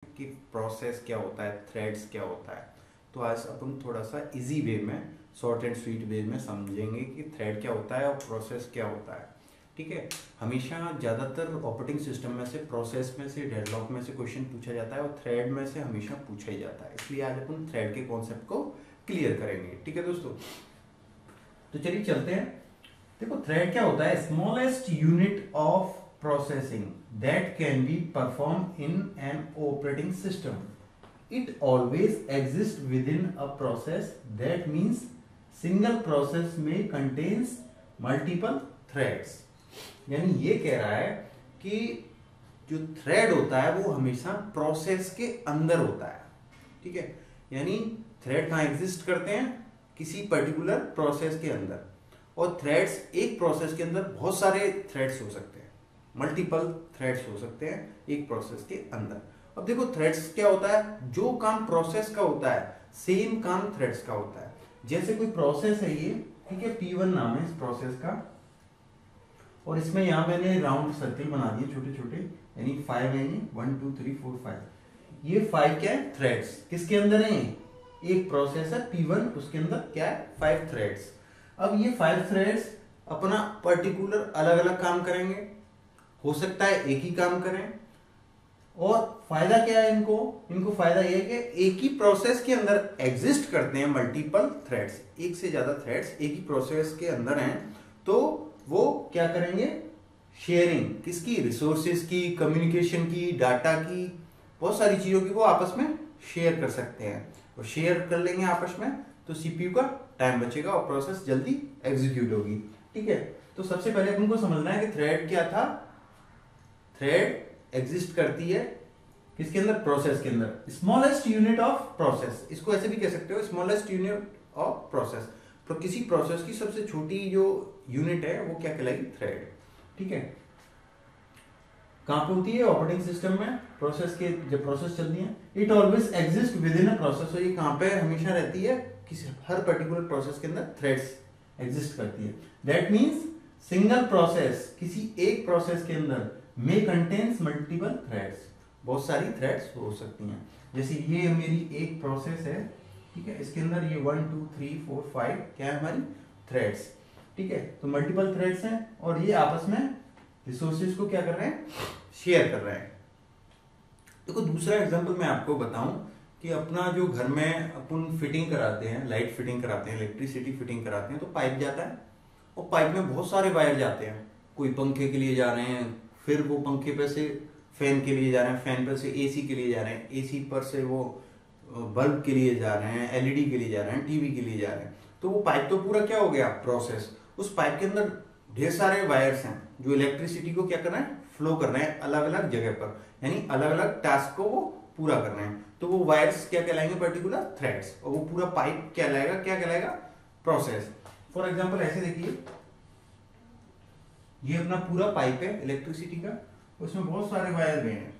कि प्रोसेस क्या होता है, थ्रेड्स क्या होता है। तो आज अपन थोड़ा सा इजी वे में, शॉर्ट एंड स्वीट वे में समझेंगे कि थ्रेड क्या होता है और प्रोसेस क्या होता है। ठीक है, हमेशा ज़्यादातर ऑपरेटिंग सिस्टम में से, प्रोसेस में से, डेडलॉक में से क्वेश्चन पूछा जाता है और थ्रेड में से हमेशा पूछा ही जाता है। इसलिए आज अपन थ्रेड के कॉन्सेप्ट को क्लियर करेंगे। ठीक है दोस्तों, तो चलिए चलते हैं। देखो, थ्रेड क्या होता है? Smallest unit of processing that can be performed in an operating system. It always exists within a process. That means single process may contains multiple threads. यानी ये कह रहा है कि जो थ्रेड होता है वो हमेशा प्रोसेस के अंदर होता है। ठीक है, यानी थ्रेड कहाँ एग्जिस्ट करते हैं? किसी पर्टिकुलर प्रोसेस के अंदर। और थ्रेड्स, एक प्रोसेस के अंदर बहुत सारे थ्रेड्स हो सकते हैं, मल्टीपल थ्रेड्स हो सकते हैं एक प्रोसेस के अंदर। अब देखो, थ्रेड्स क्या होता है? जो काम प्रोसेस का होता है सेम काम थ्रेड्स का होता है। जैसे कोई प्रोसेस है ये, ठीक है, P1 नाम है इस प्रोसेस का, और इसमें यहां मैंने राउंड सर्कल बना दिए छोटे छोटे, यानी 5 है ये, 1 2 3 4 5। ये 5 क्या है? थ्रेड्स। किसके अंदर है? एक प्रोसेस है P1, उसके अंदर क्या है? 5 थ्रेड्स। अब ये 5 थ्रेड्स अपना पर्टिकुलर अलग अलग काम करेंगे, हो सकता है एक ही काम करें। और फायदा क्या है इनको फायदा यह है कि एक ही प्रोसेस के अंदर एग्जिस्ट करते हैं मल्टीपल थ्रेड्स, एक से ज्यादा थ्रेड्स एक ही प्रोसेस के अंदर हैं। तो वो क्या करेंगे? शेयरिंग किसकी? रिसोर्सेज की, कम्युनिकेशन की, डाटा की, बहुत सारी चीजों की वो आपस में शेयर कर सकते हैं। और शेयर कर लेंगे आपस में तो सीपीयू का टाइम बचेगा और प्रोसेस जल्दी एग्जीक्यूट होगी। ठीक है, तो सबसे पहले तुमको समझना है कि थ्रेड क्या था। थ्रेड एग्जिस्ट करती है किसके अंदर? प्रोसेस के अंदर। स्मॉलेस्ट यूनिट ऑफ प्रोसेस, इसको ऐसे भी कह सकते हो, स्मॉलेस्ट यूनिट ऑफ प्रोसेस। तो किसी प्रोसेस की सबसे छोटी जो यूनिट है वो क्या कहलाएगी? थ्रेड। ठीक है, कहां पे होती है? ऑपरेटिंग सिस्टम में। प्रोसेस के जब प्रोसेस चलती है, it always exist with in a process. तो ये कहां पे हमेशा रहती है? किसी हर पर्टिकुलर प्रोसेस के अंदर थ्रेड्स एग्जिस्ट करती है। दैट मीन्स सिंगल प्रोसेस, किसी एक प्रोसेस के अंदर may contains multiple threads, बहुत सारी थ्रेड्स हो सकती हैं। जैसे ये मेरी एक प्रोसेस है, ठीक है, इसके अंदर ये 1 2 3 4 5 क्या है? हमारी थ्रेड्स। ठीक है, तो मल्टीपल थ्रेड्स हैं और ये आपस में रिसोर्सेज को क्या कर रहे हैं? शेयर कर रहे हैं। देखो, दूसरा एग्जांपल मैं आपको बताऊं कि अपना जो घर में अपन फिटिंग कराते हैं, लाइट फिटिंग कराते हैं, इलेक्ट्रिसिटी फिटिंग कराते हैं, तो पाइप जाता है और पाइप में बहुत सारे वायर जाते हैं। कोई पंखे के लिए जा रहे हैं, फिर वो पंखे पे से फैन के लिए जा रहे हैं, फैन पर से एसी के लिए जा रहे हैं, एसी पर से वो बल्ब के लिए जा रहे हैं, एलईडी के लिए जा रहे हैं, टीवी के लिए जा रहे हैं। तो वो पाइप तो पूरा क्या हो गया? प्रोसेस। उस पाइप के अंदर ढेर सारे वायर्स हैं जो इलेक्ट्रिसिटी को क्या कर रहे हैं? फ्लो कर रहे हैं अलग अलग जगह पर, यानी अलग अलग टास्क को वो पूरा कर रहे हैं। तो वो वायर्स क्या कहलाएंगे? Particular threads. और वो पूरा पाइप क्या कहलाएगा? प्रोसेस। फॉर एग्जाम्पल ऐसे देखिए, ये अपना पूरा पाइप है इलेक्ट्रिसिटी का, उसमें बहुत सारे वायर गए हैं।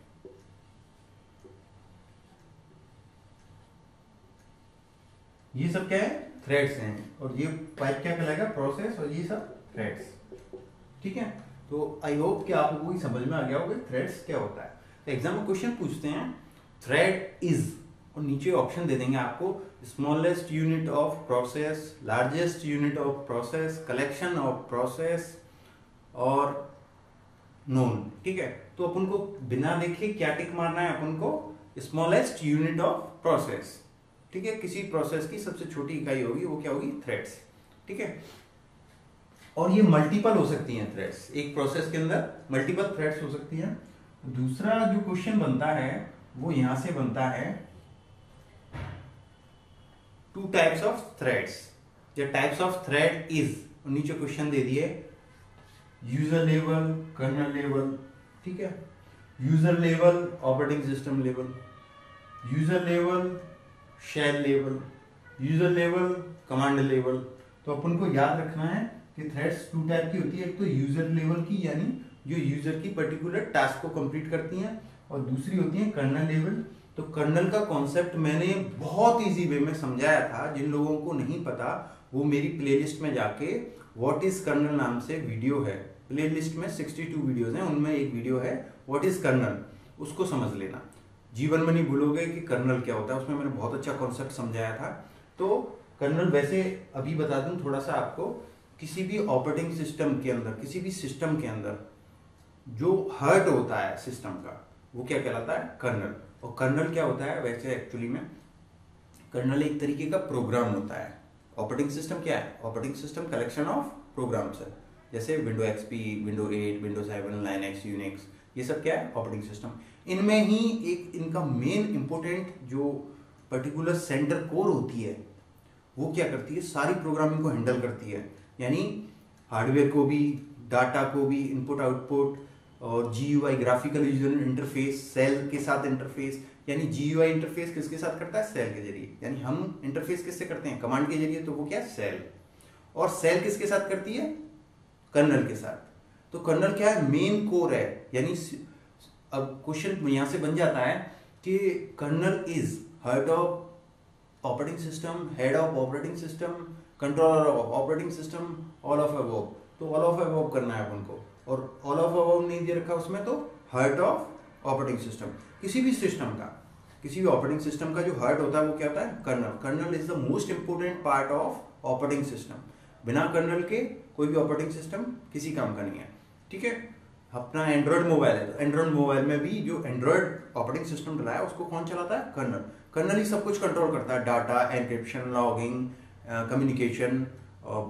ये सब क्या है? थ्रेड्स हैं। और ये पाइप क्या कहलाएगा? प्रोसेस। और ये सब थ्रेड्स। ठीक है, तो आई होप कि आपको समझ में आ गया होगा थ्रेड्स क्या होता है। तो एग्जाम में क्वेश्चन पूछते हैं थ्रेड इज, और नीचे ऑप्शन दे देंगे आपको, smallest unit of process, largest unit of process, collection of process और नोन। ठीक है, तो अपन को बिना देखे क्या टिक मारना है? अपन को स्मॉलेस्ट यूनिट ऑफ प्रोसेस। ठीक है, किसी प्रोसेस की सबसे छोटी इकाई होगी वो क्या होगी? थ्रेड्स। ठीक है, और ये मल्टीपल हो सकती हैं थ्रेड्स, एक प्रोसेस के अंदर मल्टीपल थ्रेड्स हो सकती हैं। दूसरा जो क्वेश्चन बनता है वो यहां से बनता है, टू टाइप्स ऑफ थ्रेड्स या टाइप्स ऑफ थ्रेड इज। नीचे क्वेश्चन दे दिए यूजर लेवल, कर्नल लेवल। ठीक है, user level operating system level, user level shell level, user level command level. तो अपन को याद रखना है कि थ्रेड्स 2 टाइप की होती है। एक तो यूजर लेवल की, यानी जो यूजर की पर्टिकुलर टास्क को कंप्लीट करती हैं, और दूसरी होती है कर्नल लेवल। तो कर्नल का कॉन्सेप्ट मैंने बहुत इजी वे में समझाया था। जिन लोगों को नहीं पता वो मेरी प्लेलिस्ट में जाके व्हाट इज कर्नल नाम से वीडियो है, प्लेलिस्ट में 62 वीडियोस हैं, उनमें एक वीडियो है व्हाट इज कर्नल, उसको समझ लेना। जीवन में नहीं भूलोगे कि कर्नल क्या होता है, उसमें मैंने बहुत अच्छा कॉन्सेप्ट समझाया था। तो कर्नल वैसे अभी बता दूं थोड़ा सा आपको, किसी भी ऑपरेटिंग सिस्टम के अंदर, किसी भी सिस्टम के अंदर जो हार्ट होता है सिस्टम का, वो क्या कहलाता है? कर्नल। और कर्नल क्या होता है वैसे एक्चुअली में? कर्नल एक तरीके का प्रोग्राम होता है। ऑपरेटिंग सिस्टम क्या है? Operating system collection of programs है, जैसे window XP, window 8, window 7, Linux, Unix, ये सब क्या है? Operating system. इनमें ही एक इनका मेन इंपॉर्टेंट जो पर्टिकुलर सेंटर कोर होती है, वो क्या करती है? सारी प्रोग्रामिंग को हैंडल करती है। यानी हार्डवेयर को भी, डाटा को भी, इनपुट आउटपुट, और GUI graphical user interface, shell के साथ इंटरफेस। यानी जीयूआई इंटरफेस किसके साथ करता है? सेल के जरिए। यानी हम इंटरफेस किससे करते हैं? कमांड के जरिए, तो वो क्या है? सेल। और सेल किसके साथ करती है? कर्नल के साथ। तो कर्नल क्या है? मेन कोर है। यानी अब क्वेश्चन यहां से बन जाता है कि kernel is head of operating system, head of operating system, controller of operating system, all of above. तो ऑल ऑफ अबव करना है अपन को, और ऑल ऑफ अबव नहीं दे रखा उसमें, तो हार्ट ऑफ ऑपरेटिंग सिस्टम। किसी भी सिस्टम का, किसी भी ऑपरेटिंग सिस्टम का जो हार्ट होता है वो क्या होता है? Kernel. Kernel is the most important part of operating system. बिना कर्नल के कोई भी ऑपरेटिंग सिस्टम किसी काम का नहीं है। ठीक है? अपना एंड्रॉइड मोबाइल है, तो एंड्रॉइड मोबाइल में भी जो एंड्रॉइड ऑपरेटिंग सिस्टम डला है उसको कौन चलाता है? कर्नल। कर्नल ही सब कुछ कंट्रोल करता है, डाटा, एनक्रिप्शन, लॉगिंग, कम्युनिकेशन,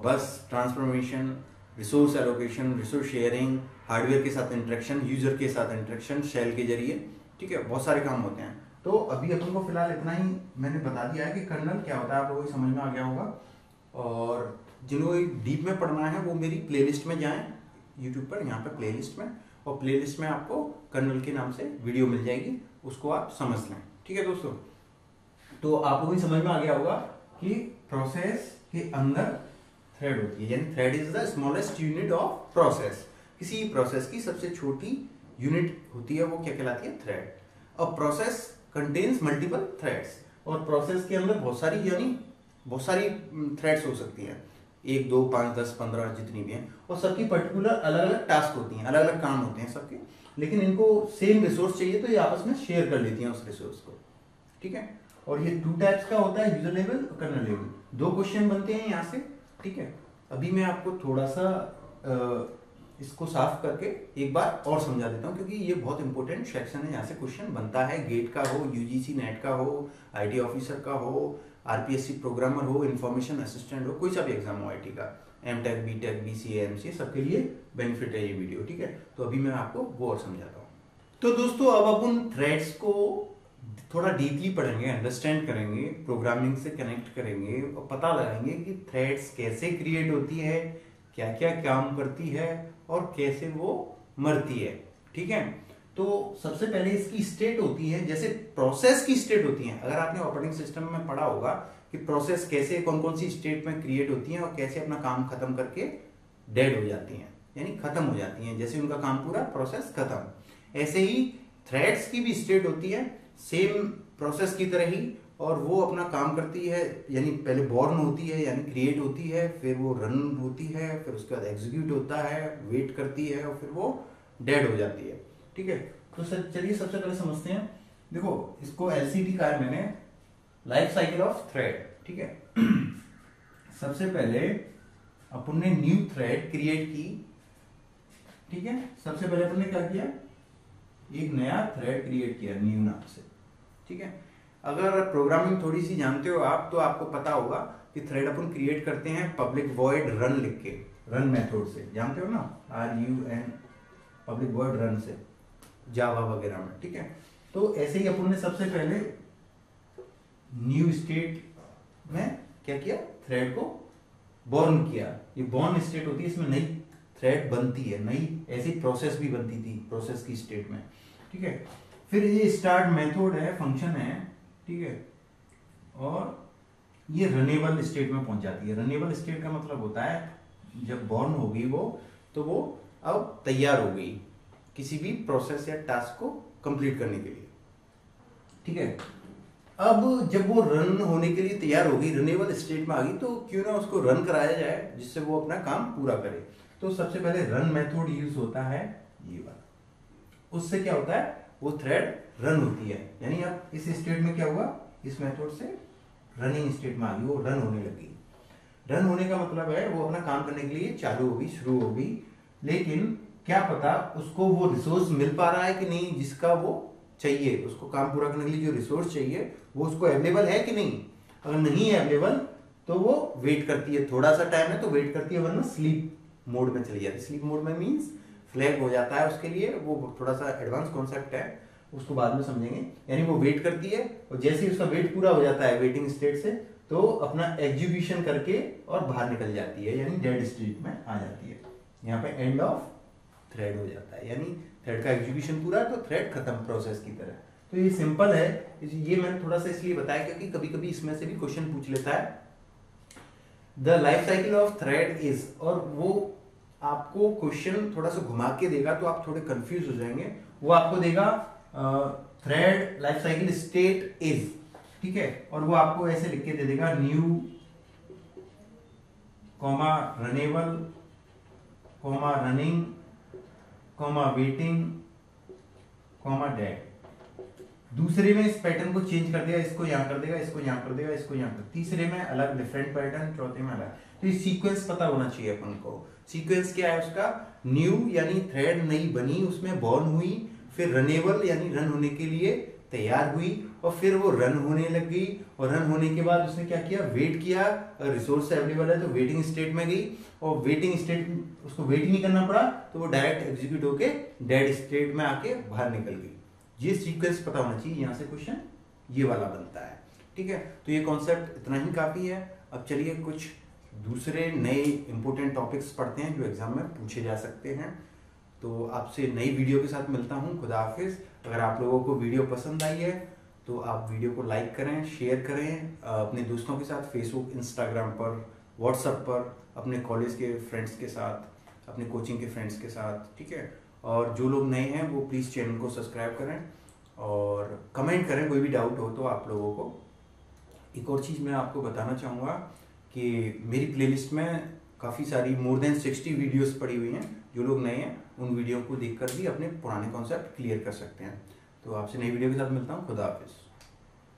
बस transformation, resource allocation, resource sharing, hardware के साथ इंटरेक्शन, यूजर के साथ इंटरेक्शन, शेल के जरिए। ठीक है? बहुत सारे काम होते हैं। तो अभी अपन को फिलहाल इतना ही मैंने बता दिया है कि कर्नल क्या होता है, आप लोगों को समझ में आ गया होगा। और जिनको डीप में पढ़ना है वो मेरी प्लेलिस्ट में जाएं, यूट्यूब पर, यहाँ पे प्लेलिस्ट में, और प्लेलिस्ट में आपको कर्नल के नाम से वीडियो मिल जाएगी, उसको आप समझ लें। ठीक है दोस्तों? तो आप लोगों को समझ में आ गया होगा कि प्रोसेस के अंदर थ्रेड होती है, यानी thread is the smallest unit of process. किसी प्रोसेस की सबसे छोटी यूनिट होती है, वो क्या कहलाती है? थ्रेड। अब प्रोसेस कंटेन्स मल्टीपल थ्रेड्स, और प्रोसेस के अंदर बहुत सारी, यानी बहुत सारी थ्रेड्स हो सकती हैं, 1, 2, 5, 10, 15 जितनी भी हैं, और सबकी पर्टिकुलर अलग अलग टास्क होती हैं, अलग अलग काम होते हैं सबके, लेकिन इनको सेम रिसोर्स चाहिए तो ये आपस में शेयर कर लेती हैं उस रिसोर्स को। ठीक है? और ये 2 टाइप्स का होता है, यूजर लेवल और कर्नल लेवल। 2 क्वेश्चन बनते हैं यहाँ से। ठीक है? अभी मैं आपको थोड़ा सा इसको साफ करके एक बार और समझा देता हूँ, क्योंकि ये बहुत इंपॉर्टेंट सेक्शन है, यहाँ से क्वेश्चन बनता है। गेट का हो, यूजीसी नेट का हो, आईटी ऑफिसर का हो, आरपीएससी प्रोग्रामर हो, इंफॉर्मेशन असिस्टेंट हो, कोई सा भी एग्जाम हो आईटी का, एमटेक, बीटेक, बीसीए, एमसीए, सबके लिए बेनिफिट है ये वीडियो। ठीक है? तो अभी मैं आपको वो और समझाता हूँ। तो दोस्तों अब अपन थ्रेड्स को थोड़ा डीपली पढ़ेंगे, अंडरस्टैंड करेंगे, प्रोग्रामिंग से कनेक्ट करेंगे और पता लगाएंगे कि थ्रेड्स कैसे क्रिएट होती है, क्या क्या काम करती है और कैसे वो मरती है। ठीक है? तो सबसे पहले इसकी स्टेट होती है, जैसे प्रोसेस की स्टेट होती है। अगर आपने ऑपरेटिंग सिस्टम में पढ़ा होगा कि प्रोसेस कैसे, कौन कौन सी स्टेट में क्रिएट होती हैं और कैसे अपना काम खत्म करके डेड हो जाती हैं, यानी खत्म हो जाती हैं, जैसे उनका काम पूरा, प्रोसेस खत्म। ऐसे ही थ्रेड्स की भी स्टेट होती है, सेम प्रोसेस की तरह ही, और वो अपना काम करती है, यानी पहले बॉर्न होती है, यानी क्रिएट होती है, फिर वो रन होती है, फिर उसके बाद एग्जीक्यूट होता है, वेट करती है, और फिर वो डेड हो जाती है। ठीक है? तो सर चलिए सबसे पहले समझते हैं। देखो, इसको एलसीटी कहा है मैंने, लाइफ साइकिल ऑफ थ्रेड। ठीक है? सबसे पहले अपन ने न्यू थ्रेड क्रिएट की। ठीक है? सबसे पहले अपन ने क्या किया? एक नया थ्रेड क्रिएट किया न्यू नाम से। ठीक है? अगर प्रोग्रामिंग थोड़ी सी जानते हो आप, तो आपको पता होगा कि थ्रेड अपन क्रिएट करते हैं पब्लिक वॉइड रन लिख के, रन मेथड से, जानते हो ना, RUN, पब्लिक वॉइड रन से, जावा वगैरह में। ठीक है? तो ऐसे ही अपन ने सबसे पहले न्यू स्टेट में क्या किया? थ्रेड को बॉर्न किया। ये बॉर्न स्टेट होती है, इसमें नई थ्रेड बनती है, नई ऐसी प्रोसेस भी बनती थी प्रोसेस की स्टेट में। ठीक है? फिर ये स्टार्ट मेथड है, फंक्शन है। ठीक है? और ये रनेबल स्टेट में पहुंच जाती है। रनेबल स्टेट का मतलब होता है जब बॉर्न होगी वो, तो वो अब तैयार हो गई किसी भी प्रोसेस या टास्क को कंप्लीट करने के लिए। ठीक है? अब जब वो रन होने के लिए तैयार होगी, रनेबल स्टेट में आ गई, तो क्यों ना उसको रन कराया जाए जिससे वो अपना काम पूरा करे। तो सबसे पहले रन मेथड यूज होता है, ये वाला। उससे क्या होता है? वो थ्रेड रन होती है। यानी अब इस स्टेट में क्या हुआ, इस मेथड से रनिंग स्टेट में आ गई, वो रन होने लगी। रन होने का मतलब है वो अपना काम करने के लिए चालू होगी, शुरू होगी, लेकिन क्या पता उसको वो रिसोर्स मिल पा रहा है कि नहीं जिसका वो चाहिए, उसको काम पूरा करने के लिए जो रिसोर्स चाहिए वो उसको अवेलेबल है कि नहीं। अगर नहीं है अवेलेबल तो वो वेट करती है, थोड़ा सा टाइम है तो वेट करती है, वरना स्लीप मोड में चली जाती है। स्लीप मोड में मीन्स फ्लैग हो जाता है उसके लिए, वो थोड़ा सा एडवांस कॉन्सेप्ट है, उसको बाद में समझेंगे। यानी वो वेट करती है और जैसे ही उसका वेट पूरा हो जाता है वेटिंग स्टेट से, तो अपना एग्जीक्यूशन करके और बाहर निकल जाती है, यानी डेड स्टेट में आ जाती है। यहाँ पे एंड ऑफ थ्रेड हो जाता है, यानी थ्रेड का एग्जीक्यूशन पूरा तो थ्रेड खत्म प्रोसेस की तरह। तो ये सिंपल है, ये मैंने थोड़ा सा इसलिए बताया क्योंकि कभी कभी इसमें से भी क्वेश्चन पूछ लेता है। The life cycle of thread is, और वो आपको क्वेश्चन थोड़ा सा घुमा के देगा तो आप थोड़े कंफ्यूज हो जाएंगे। वो आपको देगा thread life cycle state is, ठीक है, और वो आपको ऐसे लिख के दे देगा new comma runnable comma running comma waiting comma dead. दूसरे में इस पैटर्न को चेंज कर देगा, इसको यहां कर देगा, इसको यहां कर देगा, इसको यहां कर, तीसरे में अलग डिफरेंट पैटर्न, चौथे में अलग। तो ये सीक्वेंस पता होना चाहिए अपन को। सीक्वेंस क्या है उसका, न्यू यानी थ्रेड नई बनी, उसमें बॉर्न हुई, फिर रनेबल यानी रन होने के लिए तैयार हुई, और फिर वो रन होने लग गई, और रन होने के बाद उसने क्या किया, वेट किया, अगर रिसोर्स अवेलेबल है तो वेटिंग स्टेट में गई, और वेटिंग स्टेट उसको वेट नहीं करना पड़ा तो वो डायरेक्ट एग्जीक्यूट होके डेड स्टेट में आके बाहर निकल गई। ये सीक्वेंस पता होना चाहिए, यहाँ से क्वेश्चन ये वाला बनता है, ठीक है। तो ये कॉन्सेप्ट इतना ही काफी है। अब चलिए कुछ दूसरे नए इंपोर्टेंट टॉपिक्स पढ़ते हैं जो एग्जाम में पूछे जा सकते हैं। तो आपसे नई वीडियो के साथ मिलता हूँ, खुदा हाफिज। अगर आप लोगों को वीडियो पसंद आई है तो आप वीडियो को लाइक करें, शेयर करें अपने दोस्तों के साथ, फेसबुक, इंस्टाग्राम पर, व्हाट्सएप पर, अपने कॉलेज के फ्रेंड्स के साथ, अपने कोचिंग के फ्रेंड्स के साथ, ठीक है। और जो लोग नए हैं वो प्लीज़ चैनल को सब्सक्राइब करें और कमेंट करें, कोई भी डाउट हो तो आप लोगों को। एक और चीज़ मैं आपको बताना चाहूँगा कि मेरी प्लेलिस्ट में काफ़ी सारी मोर देन 60 वीडियोस पड़ी हुई हैं। जो लोग नए हैं उन वीडियो को देखकर भी अपने पुराने कॉन्सेप्ट क्लियर कर सकते हैं। तो आपसे नई वीडियो के साथ मिलता हूँ, खुदा हाफिज़।